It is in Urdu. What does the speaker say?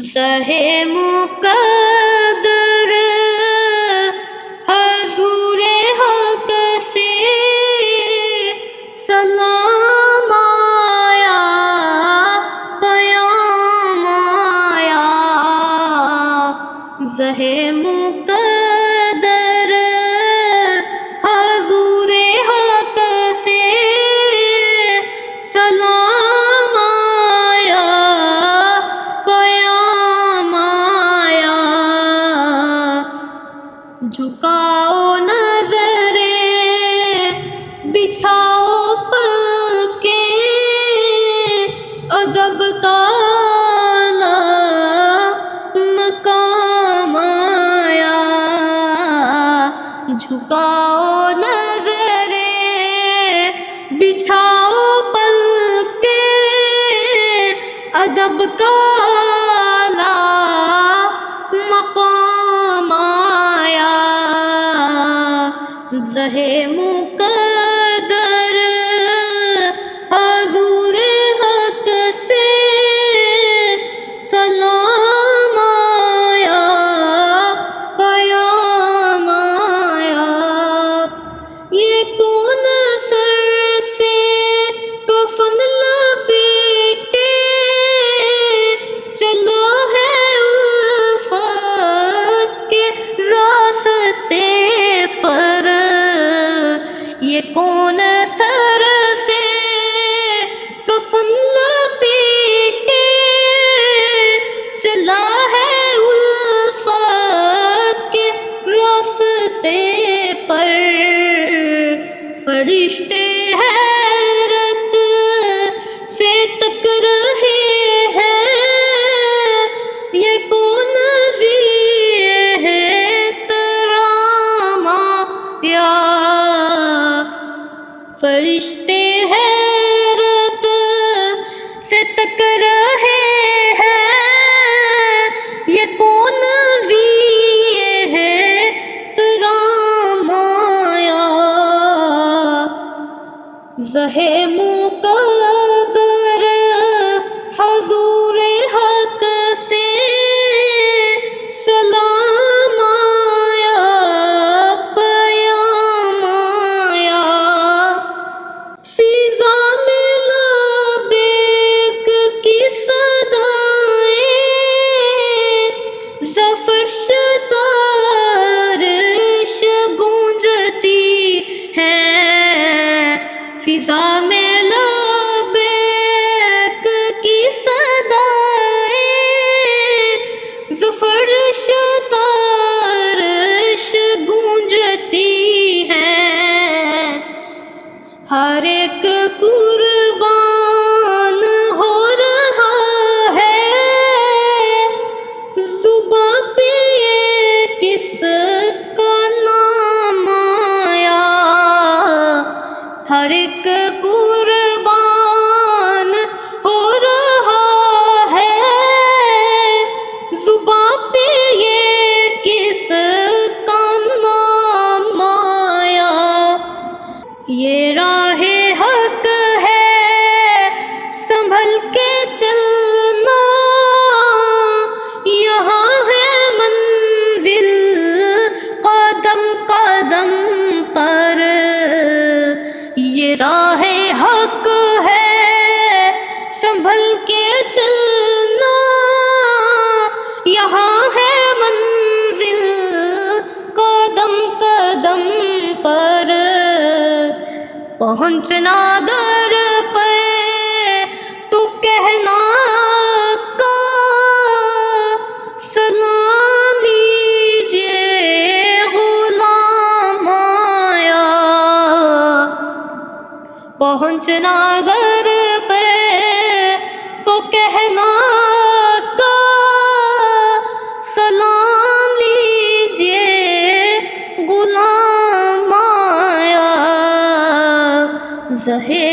زہے مقدر حضور حق سے سلام آیا، پیام آیا۔ زہے مقدر حضور حق سے سلام آیا، پیام آیا۔ جھکاؤ نظریں، بچھاؤ پلکیں، ادب کا مقام آیا۔ جھکاؤ نظریں، بچھاؤ پلکیں، ادب کا مقام آیا۔ زہے مقدر حضور حق سے سلام آیا، پیام آیا۔ یہ کون سر سے کفن لپیٹے چلا ہے الفت کے راستے پر؟ یہ کون سر سے کفن لپیٹے چلا ہے الفت کے راستے پر؟ فرشتے حیرت سے تک رہے ہیں، یہ کون ذی احترام آیا؟ فرشتے حیرت سے تک رہے ہیں، یہ کون ذی احترام آیا؟ زہے مقدر حضور حق سے سلام آیا، پیام آیا۔ فضا میں لبیک کی صدائیں، ظفر شتارش گونجتی ہیں۔ فضا میں لبیک کی صدائیں، ظفر شتارش گونجتی ہیں۔ ہر ایک قربان ہو رہا ہے، زباں پہ یہ کس کا نام آیا؟ ہر ایک قربان ہو رہا ہے، زباں پہ یہ کس کا نام آیا؟ یہ راہ حق ہے، سنبھل کے چلنا، یہاں ہے منزل قدم قدم پر۔ یہ راہ حق ہے، سنبھل کے چلنا، یہاں ہے منزل قدم قدم پر۔ پہنچنا در پہ تو کہنا کا سلام لیجیے غلام آیا۔ پہنچنا در پہ تو کہنا کا سلام لیجیے غلام آیا۔ زہے